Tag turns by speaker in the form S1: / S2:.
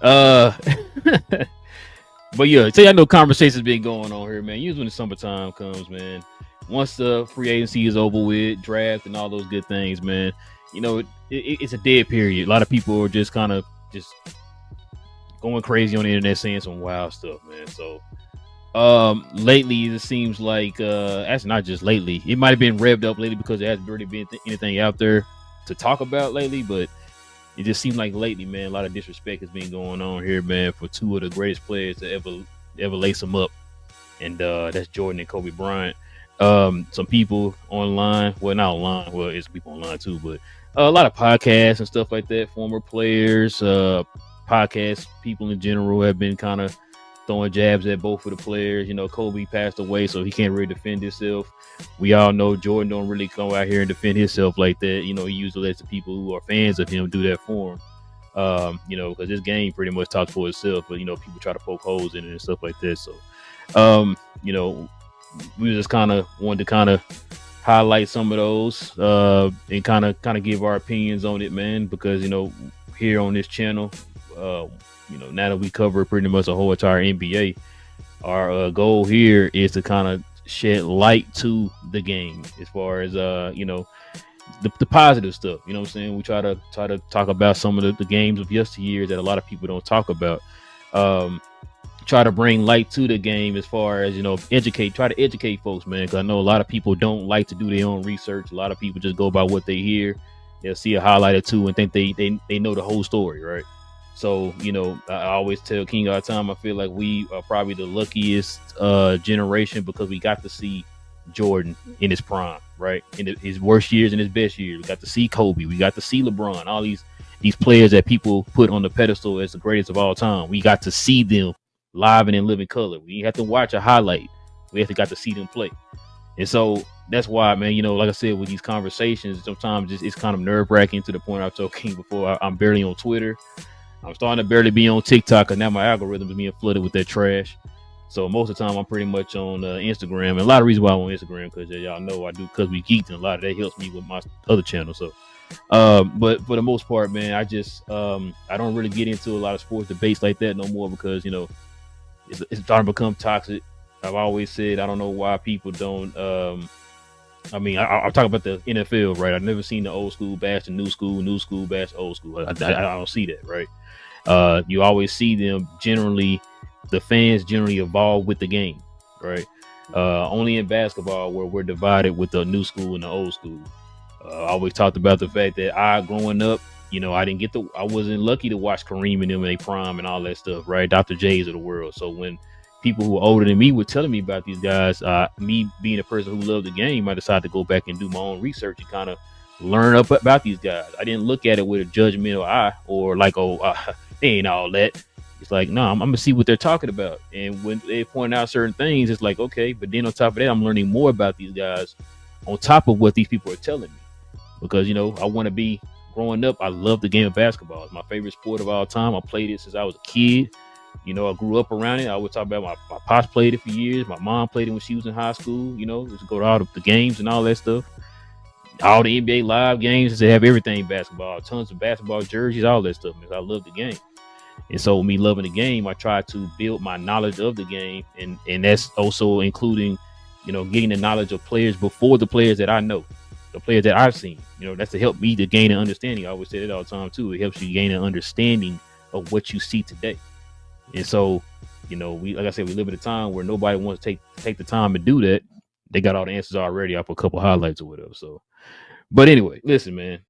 S1: Uh, but yeah, so I know conversations been going on here, man. Usually when the summertime comes, man. Once the free agency is over with, draft and all those good things, man. It's a dead period. A lot of people are just kind of just going crazy on the internet saying some wild stuff, man. So lately it seems like that's not just lately. It might have been revved up lately because there hasn't really been anything out there to talk about lately, but it just seems like lately, man, a lot of disrespect has been going on here, man, for two of the greatest players to ever lace them up, and that's Jordan and Kobe Bryant. Some people online, well, not online, well, it's people online too, but a lot of podcasts and stuff like that. Former players, podcast people in general have been kind of throwing jabs at both of the players. Kobe passed away, so he can't really defend himself. We all know Jordan don't really come out here and defend himself like that. He usually lets the people who are fans of him do that for him. Because this game pretty much talks for itself, but people try to poke holes in it and stuff like that. So, um, you know, we just kind of wanted to kind of highlight some of those and kind of give our opinions on it, man. Because here on this channel, uh, now that we cover pretty much the whole entire NBA, our goal here is to kind of shed light to the game as far as the positive stuff. You know what I'm saying? We try to talk about some of the games of yesteryear that a lot of people don't talk about. Um, Try to bring light to the game as far as try to educate folks, man. Because I know a lot of people don't like to do their own research. A lot of people just go by what they hear. They'll see a highlight or two and think they know the whole story, right? So I always tell King all the time. I feel like we are probably the luckiest generation because we got to see Jordan in his prime, right? In his worst years and his best years. We got to see Kobe. We got to see LeBron. All these players that people put on the pedestal as the greatest of all time. We got to see them live and in living color. We have to watch a highlight. We got to see them play. And so that's why, man, like I said, with these conversations, sometimes it's kind of nerve wracking to the point I told King before. I'm barely on Twitter. I'm starting to barely be on TikTok, and now my algorithm is being flooded with that trash. So most of the time, I'm pretty much on Instagram. And a lot of reasons why I'm on Instagram, because y'all know I do because we geeked, and a lot of that helps me with my other channel. So, but for the most part, man, I just I don't really get into a lot of sports debates like that no more because it's starting to become toxic. I've always said I don't know why people don't. I'll talk about the NFL, right? I've never seen the old school bash the new school bash old school. I don't see that, right? You always see them generally, the fans generally evolve with the game, right? Only in basketball where we're divided with the new school and the old school. I always talked about the fact that growing up, I wasn't lucky to watch Kareem and them in their prime and all that stuff, right? Dr. J's of the world. So when people who are older than me were telling me about these guys, me being a person who loved the game, I decided to go back and do my own research and kind of learn up about these guys. I didn't look at it with a judgmental eye or like, they ain't all that. It's like, no, I'm gonna see what they're talking about. And when they point out certain things, it's like, okay, but then on top of that, I'm learning more about these guys on top of what these people are telling me. Because, I want to be growing up. I love the game of basketball. It's my favorite sport of all time. I played it since I was a kid. I grew up around it. I would talk about my pops played it for years. My mom played it when she was in high school. Just go to all the games and all that stuff. All the NBA live games, they have everything basketball, tons of basketball jerseys, all that stuff. Man, I love the game. And so me loving the game, I try to build my knowledge of the game. And that's also including, getting the knowledge of players before the players that I know, the players that I've seen. That's to help me to gain an understanding. I always say that all the time too. It helps you gain an understanding of what you see today. And so, we, like I said, we live in a time where nobody wants to take the time to do that. They got all the answers already. I put a couple highlights or whatever. So, but anyway, listen, man.